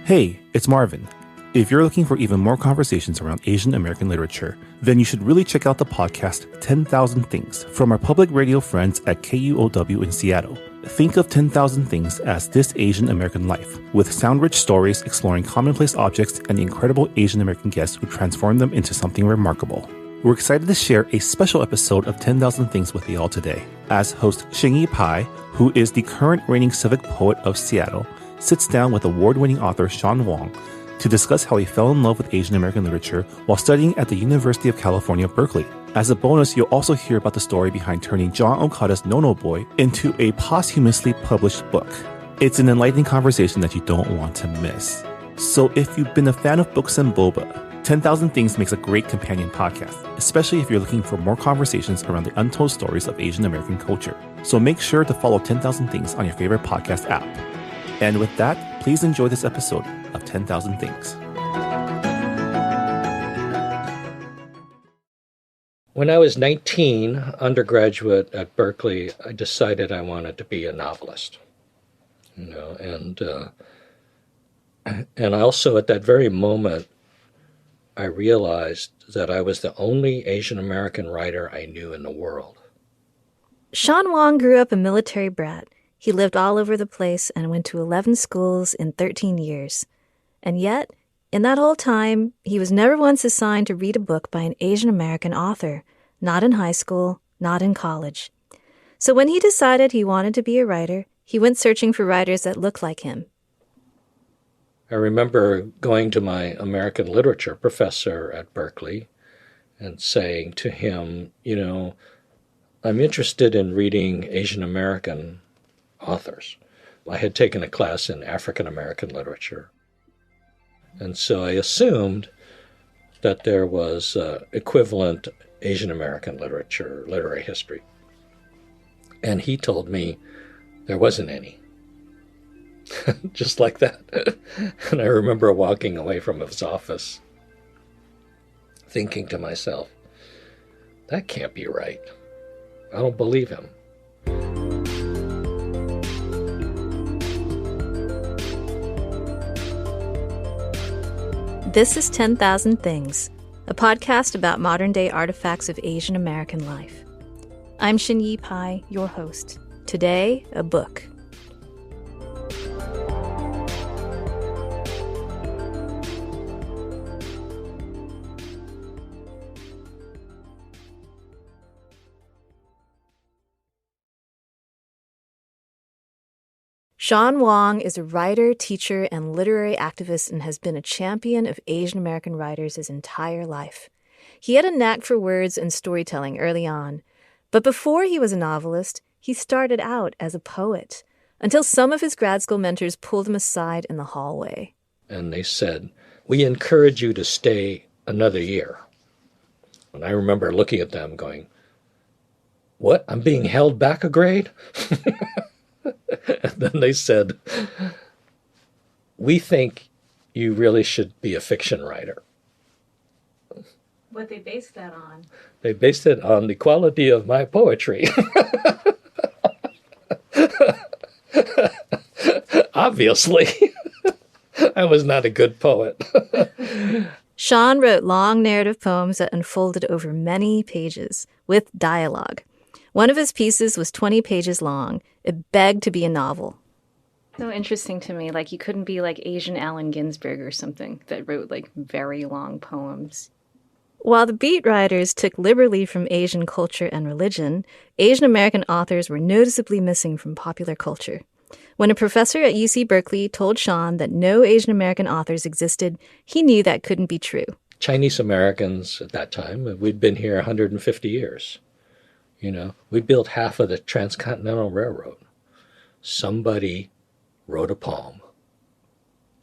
Hey, it's Marvin. If you're looking for even more conversations around Asian American literature, then you should really check out the podcast 10,000 Things from our public radio friends at KUOW in Seattle. Think of 10,000 Things as this Asian American life, with sound-rich stories exploring commonplace objects and the incredible Asian American guests who transform them into something remarkable. We're excited to share a special episode of 10,000 Things with you all today, as host Xingyi Pai, who is the current reigning civic poet of Seattle, sits down with award-winning author Shawn Wong to discuss how he fell in love with Asian American literature while studying at the University of California, Berkeley. As a bonus, you'll also hear about the story behind turning John Okada's No-No Boy into a posthumously published book. It's an enlightening conversation that you don't want to miss. So if you've been a fan of books and boba, 10,000 Things makes a great companion podcast, especially if you're looking for more conversations around the untold stories of Asian American culture. So make sure to follow 10,000 Things on your favorite podcast app. And with that, please enjoy this episode of 10,000 Things. When I was 19, undergraduate at Berkeley, I decided I wanted to be a novelist. And also at that very moment, I realized that I was the only Asian American writer I knew in the world. Shawn Wong grew up a military brat. He lived all over the place and went to 11 schools in 13 years. And yet, in that whole time, he was never once assigned to read a book by an Asian American author, not in high school, not in college. So when he decided he wanted to be a writer, he went searching for writers that looked like him. I remember going to my American literature professor at Berkeley and saying to him, I'm interested in reading Asian American authors. I had taken a class in African American literature. And so I assumed that there was equivalent Asian American literature, literary history. And he told me there wasn't any. Just like that. And I remember walking away from his office thinking to myself, that can't be right. I don't believe him. This is 10,000 Things, a podcast about modern-day artifacts of Asian American life. I'm Xingyi Pai, your host. Today, a book. Shawn Wong is a writer, teacher, and literary activist and has been a champion of Asian American writers his entire life. He had a knack for words and storytelling early on, but before he was a novelist, he started out as a poet, until some of his grad school mentors pulled him aside in the hallway. And they said, we encourage you to stay another year. And I remember looking at them going, what, I'm being held back a grade? And then they said, we think you really should be a fiction writer. What they based that on? They based it on the quality of my poetry. Obviously, I was not a good poet. Shawn wrote long narrative poems that unfolded over many pages, with dialogue. One of his pieces was 20 pages long. It begged to be a novel. So interesting to me, like you couldn't be like Asian Allen Ginsberg or something that wrote like very long poems. While the beat writers took liberally from Asian culture and religion, Asian American authors were noticeably missing from popular culture. When a professor at UC Berkeley told Shawn that no Asian American authors existed, he knew that couldn't be true. Chinese Americans at that time, we'd been here 150 years. We built half of the Transcontinental Railroad. Somebody wrote a poem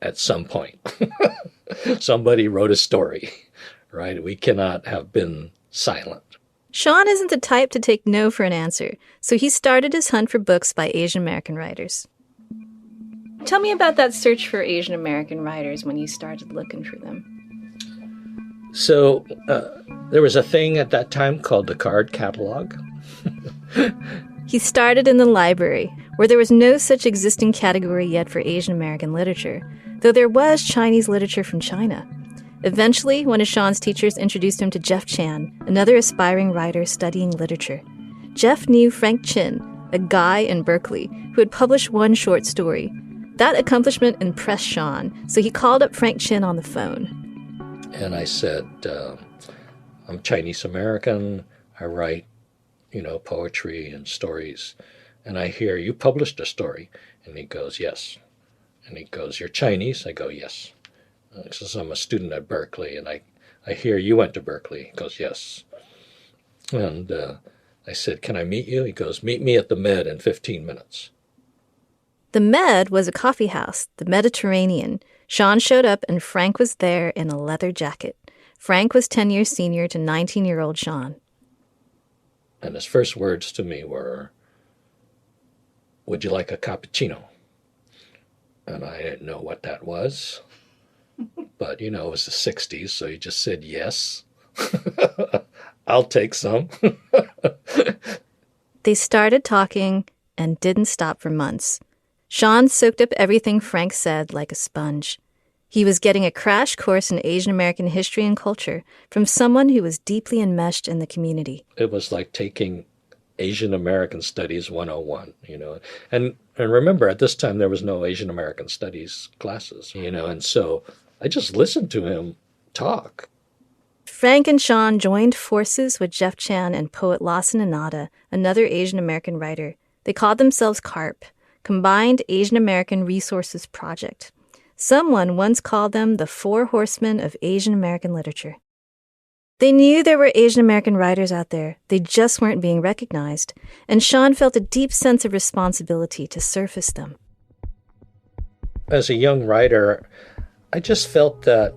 at some point. Somebody wrote a story, right? We cannot have been silent. Shawn isn't the type to take no for an answer, so he started his hunt for books by Asian American writers. Tell me about that search for Asian American writers when you started looking for them. So there was a thing at that time called the card catalog. He started in the library, where there was no such existing category yet for Asian American literature, though there was Chinese literature from China. Eventually, one of Shawn's teachers introduced him to Jeff Chan, another aspiring writer studying literature. Jeff knew Frank Chin, a guy in Berkeley who had published one short story. That accomplishment impressed Shawn, so he called up Frank Chin on the phone. And I said, I'm Chinese American. I write, poetry and stories. And I hear you published a story. And he goes, yes. And he goes, you're Chinese? I go, yes. He says, I'm a student at Berkeley. And I hear you went to Berkeley. He goes, yes. And I said, can I meet you? He goes, meet me at the Med in 15 minutes. The Med was a coffee house, the Mediterranean. Shawn showed up and Frank was there in a leather jacket. Frank was 10 years senior to 19-year-old Shawn. And his first words to me were, would you like a cappuccino? And I didn't know what that was. But, it was the 60s, so he just said yes. I'll take some. They started talking and didn't stop for months. Shawn soaked up everything Frank said like a sponge. He was getting a crash course in Asian American history and culture from someone who was deeply enmeshed in the community. It was like taking Asian American Studies 101, And remember, at this time, there was no Asian American Studies classes, and so I just listened to him talk. Frank and Shawn joined forces with Jeff Chan and poet Lawson Inada, another Asian American writer. They called themselves CARP, Combined Asian American Resources Project. Someone once called them the Four Horsemen of Asian American literature. They knew there were Asian American writers out there. They just weren't being recognized. And Shawn felt a deep sense of responsibility to surface them. As a young writer, I just felt that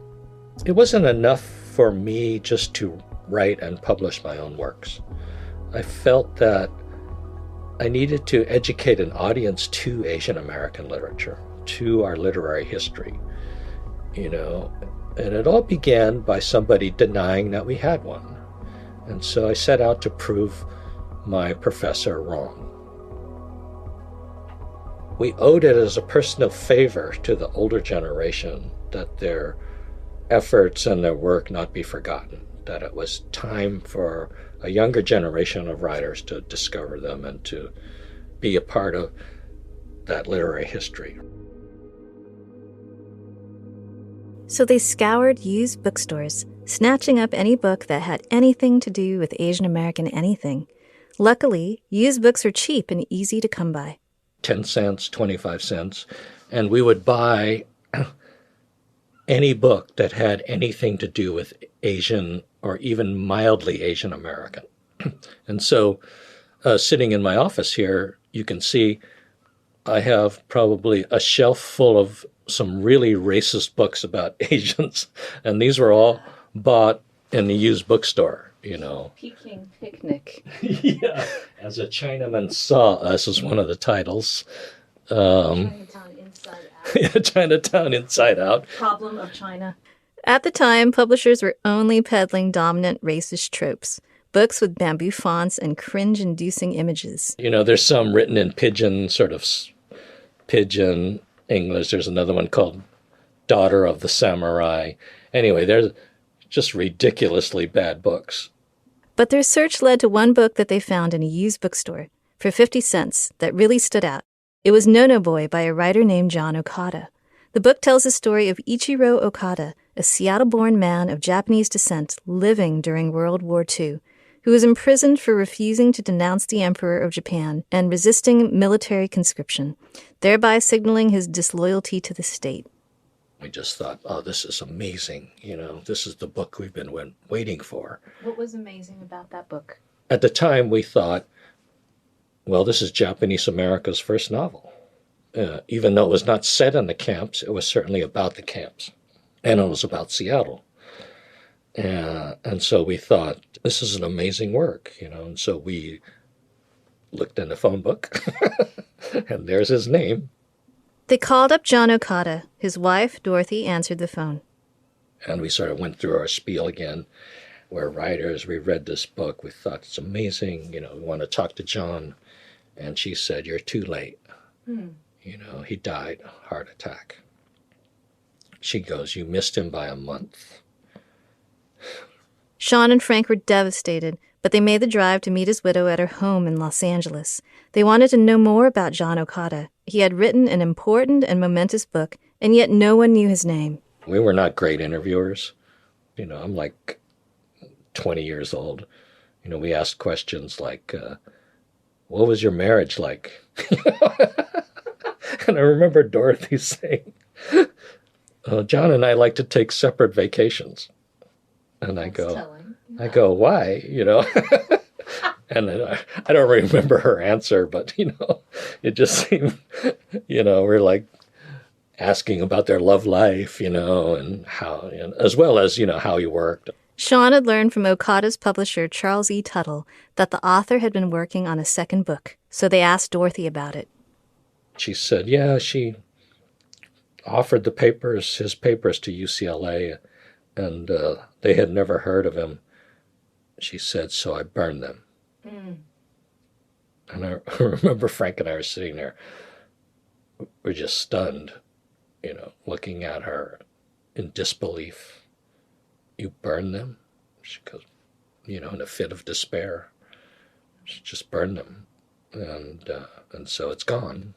it wasn't enough for me just to write and publish my own works. I felt that I needed to educate an audience to Asian American literature, to our literary history, And it all began by somebody denying that we had one. And so I set out to prove my professor wrong. We owed it as a personal favor to the older generation that their efforts and their work not be forgotten, that it was time for a younger generation of writers to discover them and to be a part of that literary history. So they scoured used bookstores, snatching up any book that had anything to do with Asian American anything. Luckily, used books are cheap and easy to come by. 10 cents, 25 cents, and we would buy any book that had anything to do with Asian or even mildly Asian American. And so sitting in my office here, you can see I have probably a shelf full of some really racist books about Asians, and these were all bought in the used bookstore, Peking Picnic. Yeah, As a Chinaman Saw Us is one of the titles. Chinatown Inside Out. Yeah, Chinatown Inside Out. Problem of China. At the time, publishers were only peddling dominant racist tropes. Books with bamboo fonts and cringe-inducing images. There's some written in pidgin, sort of pidgin English. There's another one called Daughter of the Samurai. Anyway, there's just ridiculously bad books. But their search led to one book that they found in a used bookstore for 50 cents that really stood out. It was No-No Boy by a writer named John Okada. The book tells the story of Ichiro Okada, a Seattle-born man of Japanese descent living during World War II, who was imprisoned for refusing to denounce the Emperor of Japan and resisting military conscription, thereby signaling his disloyalty to the state. We just thought, oh, this is amazing. This is the book we've been waiting for. What was amazing about that book? At the time, we thought, well, this is Japanese America's first novel. Even though it was not set in the camps, it was certainly about the camps. And it was about Seattle. And so we thought, this is an amazing work, and so we looked in the phone book, and there's his name. They called up John Okada. His wife, Dorothy, answered the phone. And we sort of went through our spiel again. We're writers, we read this book, we thought it's amazing, we want to talk to John. And she said, you're too late. He died, heart attack. She goes, you missed him by a month. Shawn and Frank were devastated, but they made the drive to meet his widow at her home in Los Angeles. They wanted to know more about John Okada. He had written an important and momentous book, and yet no one knew his name. We were not great interviewers. I'm like 20 years old. We asked questions like, what was your marriage like? And I remember Dorothy saying, John and I like to take separate vacations. And I go, why? And I don't remember her answer, but, it just seemed, we're like asking about their love life, and how, as well as, how he worked. Shawn had learned from Okada's publisher, Charles E. Tuttle, that the author had been working on a second book, so they asked Dorothy about it. She said, yeah, she offered his papers to UCLA, and they had never heard of him. She said, so I burned them. And I remember Frank and I were sitting there. We're just stunned, looking at her in disbelief. You burned them? She goes, in a fit of despair. She just burned them. And so it's gone.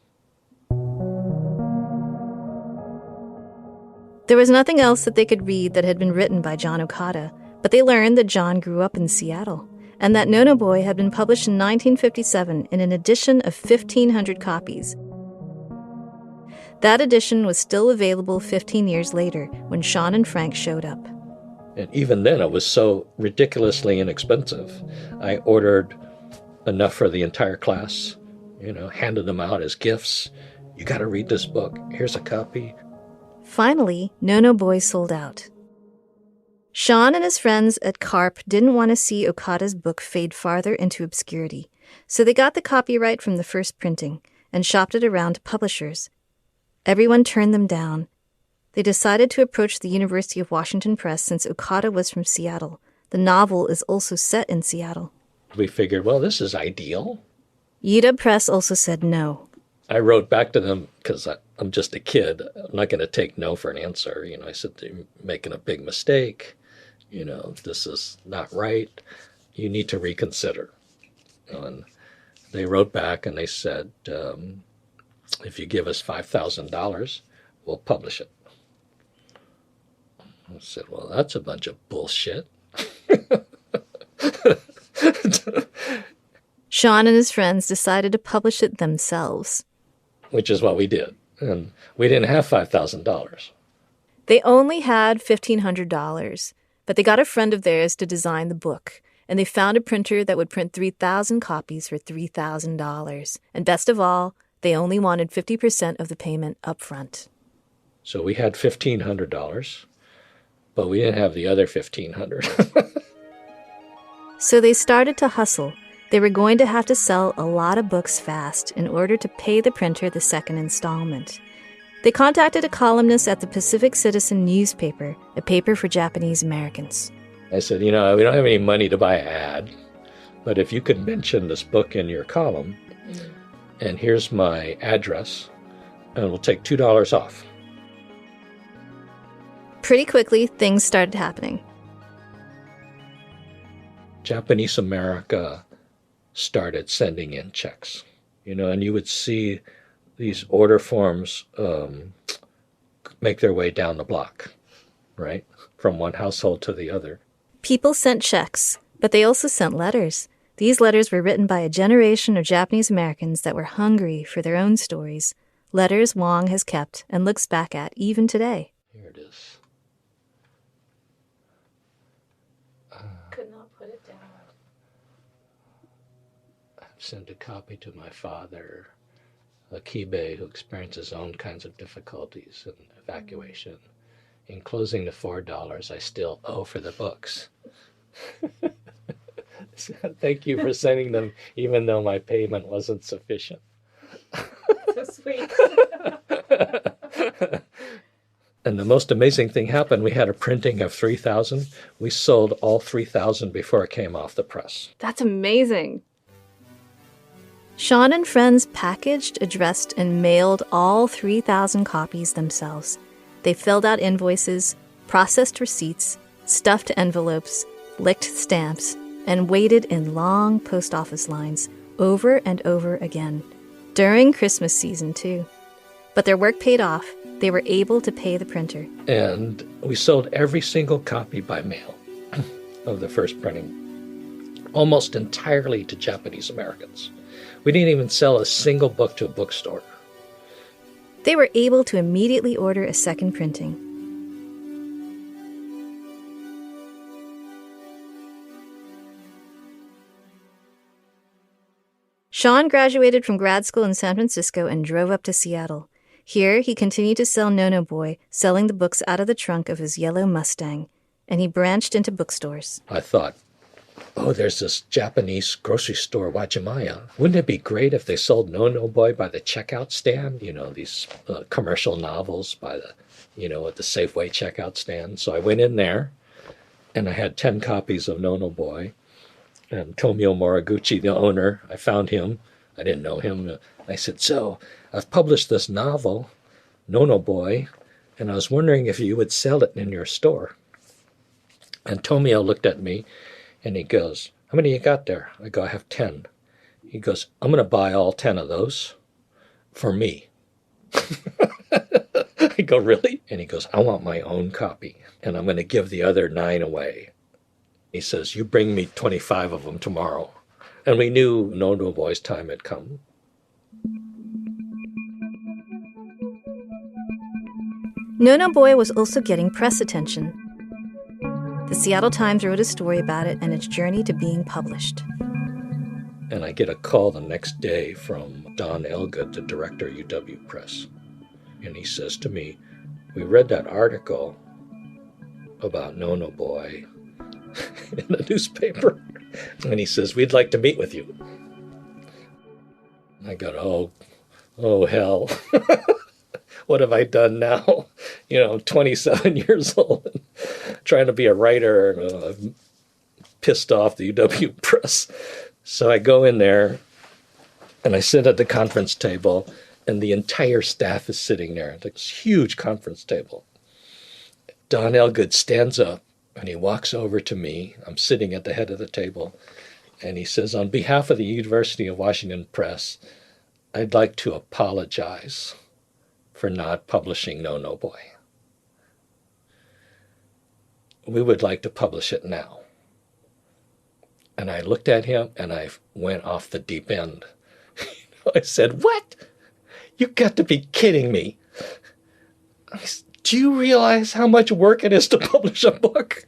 There was nothing else that they could read that had been written by John Okada, but they learned that John grew up in Seattle, and that No No Boy had been published in 1957 in an edition of 1,500 copies. That edition was still available 15 years later when Shawn and Frank showed up. And even then, it was so ridiculously inexpensive. I ordered enough for the entire class, handed them out as gifts. You got to read this book. Here's a copy. Finally, No No Boy sold out. Shawn and his friends at Carp didn't want to see Okada's book fade farther into obscurity, so they got the copyright from the first printing and shopped it around to publishers. Everyone turned them down. They decided to approach the University of Washington Press since Okada was from Seattle. The novel is also set in Seattle. We figured, well, this is ideal. UW Press also said no. I wrote back to them because I'm just a kid. I'm not going to take no for an answer. I said, you're making a big mistake. This is not right. You need to reconsider. And they wrote back and they said, if you give us $5,000, we'll publish it. I said, well, that's a bunch of bullshit. Shawn and his friends decided to publish it themselves. Which is what we did. And we didn't have $5,000. They only had $1,500, but they got a friend of theirs to design the book, and they found a printer that would print 3,000 copies for $3,000. And best of all, they only wanted 50% of the payment up front. So we had $1,500, but we didn't have the other $1,500. So they started to hustle. They were going to have to sell a lot of books fast in order to pay the printer the second installment. They contacted a columnist at the Pacific Citizen newspaper, a paper for Japanese Americans. I said, we don't have any money to buy an ad, but if you could mention this book in your column, and here's my address, and we'll take $2 off. Pretty quickly, things started happening. Japanese America started sending in checks, and you would see these order forms make their way down the block, right? From one household to the other. People sent checks, but they also sent letters. These letters were written by a generation of Japanese Americans that were hungry for their own stories. Letters Wong has kept and looks back at even today. Here it is. Could not put it down. Sent a copy to my father, Akibe, who experienced his own kinds of difficulties in evacuation. Enclosing the $4 I still owe for the books. Thank you for sending them, even though my payment wasn't sufficient. So sweet. And the most amazing thing happened. We had a printing of 3,000. We sold all 3,000 before it came off the press. That's amazing. Shawn and friends packaged, addressed, and mailed all 3,000 copies themselves. They filled out invoices, processed receipts, stuffed envelopes, licked stamps, and waited in long post office lines over and over again. During Christmas season, too. But their work paid off. They were able to pay the printer. And we sold every single copy by mail of the first printing, almost entirely to Japanese Americans. We didn't even sell a single book to a bookstore. They were able to immediately order a second printing. Shawn graduated from grad school in San Francisco and drove up to Seattle. Here, he continued to sell No-No Boy, selling the books out of the trunk of his yellow Mustang, and he branched into bookstores. I thought, oh, there's this Japanese grocery store, Wajimaya. Wouldn't it be great if they sold No-No Boy by the checkout stand? You know, these commercial novels by the, at the Safeway checkout stand. So I went in there, and I had 10 copies of No-No Boy. And Tomio Moriguchi, the owner, I found him. I didn't know him. I said, so I've published this novel, No-No Boy, and I was wondering if you would sell it in your store. And Tomio looked at me, and he goes, how many you got there? I go, I have 10. He goes, I'm going to buy all 10 of those for me. I go, really? And he goes, I want my own copy, and I'm going to give the other 9 away. He says, you bring me 25 of them tomorrow. And we knew No-No Boy's time had come. No-No Boy was also getting press attention. The Seattle Times wrote a story about it and its journey to being published. And I get a call the next day from Don Elgood, the director of UW Press. And he says to me, we read that article about No-No Boy in the newspaper. And he says, we'd like to meet with you. I go, oh hell. What have I done now? 27 years old, trying to be a writer. And, I've pissed off the UW Press. So I go in there, and I sit at the conference table, and the entire staff is sitting there. It's this huge conference table. Don Elgood stands up, and he walks over to me. I'm sitting at the head of the table, and he says, on behalf of the University of Washington Press, I'd like to apologize for not publishing No-No Boy. We would like to publish it now. And I looked at him, and I went off the deep end. I said, what? You got to be kidding me. Do you realize how much work it is to publish a book?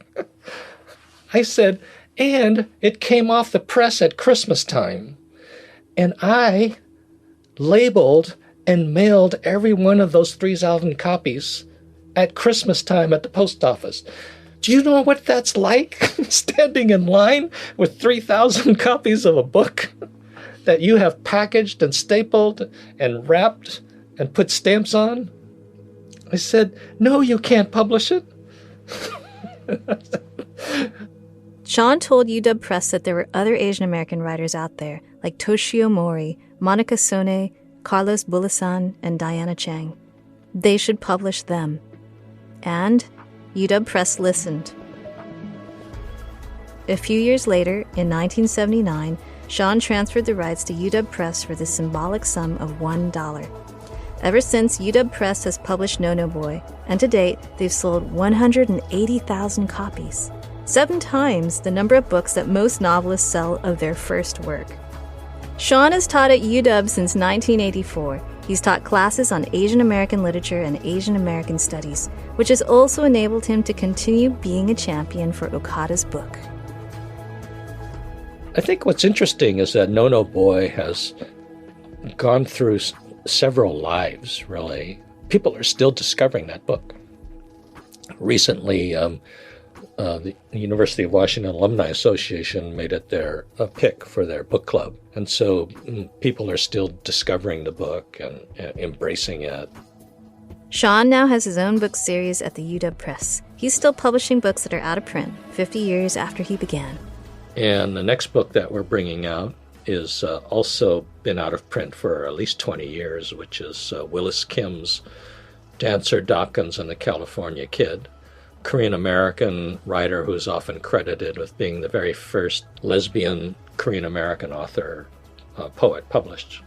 I said, and it came off the press at Christmas time. And I labeled and mailed every one of those 3,000 copies at Christmas time at the post office. Do you know what that's like? Standing in line with 3,000 copies of a book that you have packaged and stapled and wrapped and put stamps on? I said, no, you can't publish it. Shawn told UW Press that there were other Asian American writers out there, like Toshio Mori, Monica Sone, Carlos Bulasan, and Diana Chang. They should publish them. And UW Press listened. A few years later, in 1979, Shawn transferred the rights to UW Press for the symbolic sum of $1. Ever since, UW Press has published No-No Boy, and to date, they've sold 180,000 copies, 7 times the number of books that most novelists sell of their first work. Shawn has taught at UW since 1984. He's taught classes on Asian American literature and Asian American studies, which has also enabled him to continue being a champion for Okada's book. I think what's interesting is that No-No Boy has gone through several lives, really. People are still discovering that book. Recently, the University of Washington Alumni Association made it their pick for their book club. And so people are still discovering the book and embracing it. Shawn now has his own book series at the UW Press. He's still publishing books that are out of print 50 years after he began. And the next book that we're bringing out is also been out of print for at least 20 years, which is Willis Kim's Dancer Dawkins and the California Kid, Korean-American writer who's often credited with being the very first lesbian Korean-American author, poet published.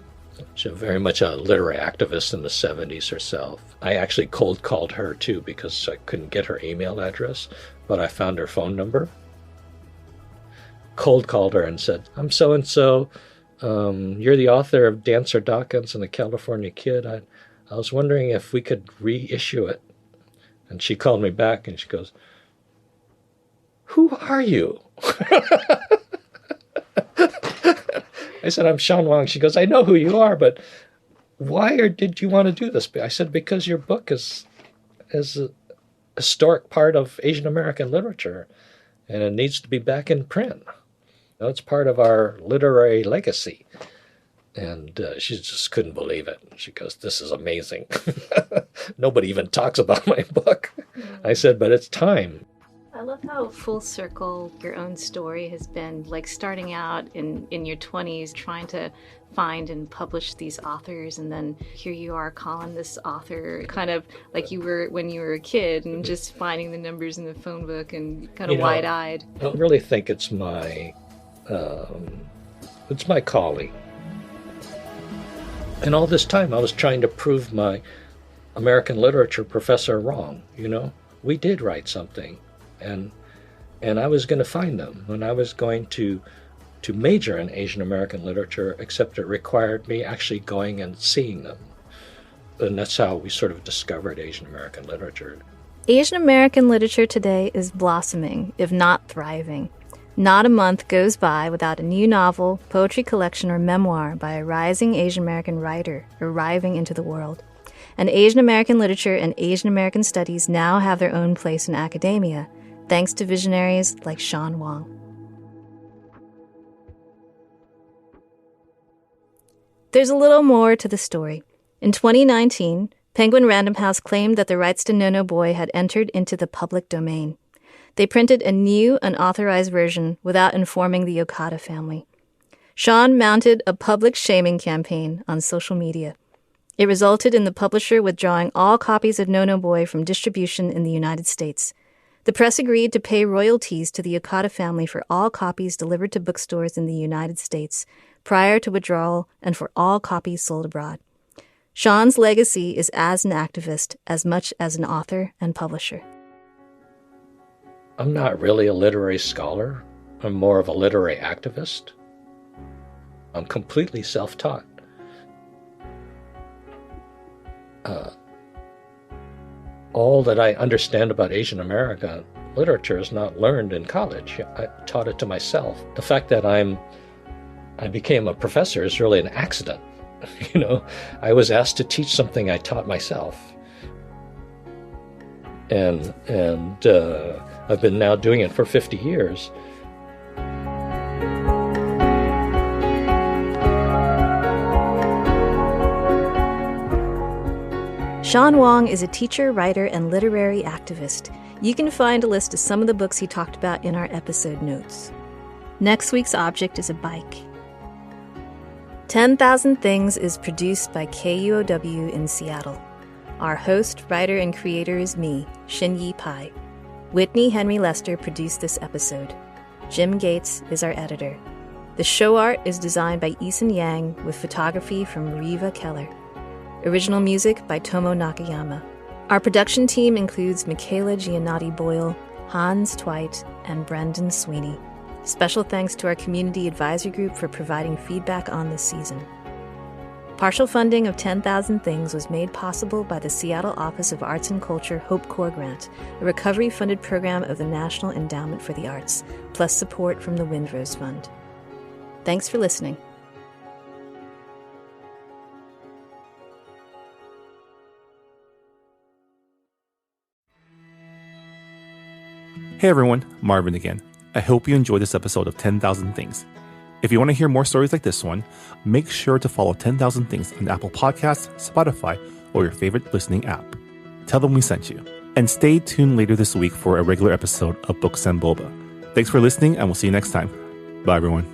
She's very much a literary activist in the 70s herself. I actually cold called her too because I couldn't get her email address, but I found her phone number. Cold called her and said, "I'm so-and-so. You're the author of Dancer Dawkins and the California Kid. I was wondering if we could reissue it." And she called me back and she goes, "Who are you?" I said, "I'm Shawn Wong." She goes, "I know who you are, but why did you want to do this?" I said, "Because your book is a historic part of Asian American literature, and it needs to be back in print. It's part of our literary legacy." And she just couldn't believe it. She goes, "This is amazing. Nobody even talks about my book." I said, "But it's time." I love how full circle your own story has been, like starting out in your 20s, trying to find and publish these authors, and then here you are calling this author kind of like you were when you were a kid and just finding the numbers in the phone book and kind of wide-eyed. I don't really think it's my calling. And all this time I was trying to prove my American literature professor wrong, We did write something. And I was going to find them, and I was going to major in Asian American literature, except it required me actually going and seeing them. And that's how we sort of discovered Asian American literature. Asian American literature today is blossoming, if not thriving. Not a month goes by without a new novel, poetry collection, or memoir by a rising Asian American writer arriving into the world. And Asian American literature and Asian American studies now have their own place in academia, thanks to visionaries like Shawn Wong. There's a little more to the story. In 2019, Penguin Random House claimed that the rights to No No Boy had entered into the public domain. They printed a new, unauthorized version without informing the Okada family. Shawn mounted a public shaming campaign on social media. It resulted in the publisher withdrawing all copies of No No Boy from distribution in the United States. The press agreed to pay royalties to the Okada family for all copies delivered to bookstores in the United States prior to withdrawal and for all copies sold abroad. Shawn's legacy is as an activist as much as an author and publisher. I'm not really a literary scholar. I'm more of a literary activist. I'm completely self-taught. All that I understand about Asian American literature is not learned in college. I taught it to myself. The fact that I became a professor is really an accident. I was asked to teach something I taught myself. And I've been now doing it for 50 years. Shawn Wong is a teacher, writer, and literary activist. You can find a list of some of the books he talked about in our episode notes. Next week's object is a bike. 10,000 Things is produced by KUOW in Seattle. Our host, writer, and creator is me, Shin-Yi Pai. Whitney Henry Lester produced this episode. Jim Gates is our editor. The show art is designed by Eason Yang with photography from Riva Keller. Original music by Tomo Nakayama. Our production team includes Michaela Giannotti-Boyle, Hans Twite, and Brendan Sweeney. Special thanks to our community advisory group for providing feedback on this season. Partial funding of 10,000 Things was made possible by the Seattle Office of Arts and Culture Hope Corps Grant, a recovery-funded program of the National Endowment for the Arts, plus support from the Windrose Fund. Thanks for listening. Hey everyone, Marvin again. I hope you enjoyed this episode of 10,000 Things. If you want to hear more stories like this one, make sure to follow 10,000 Things on Apple Podcasts, Spotify, or your favorite listening app. Tell them we sent you. And stay tuned later this week for a regular episode of Books and Boba. Thanks for listening, and we'll see you next time. Bye, everyone.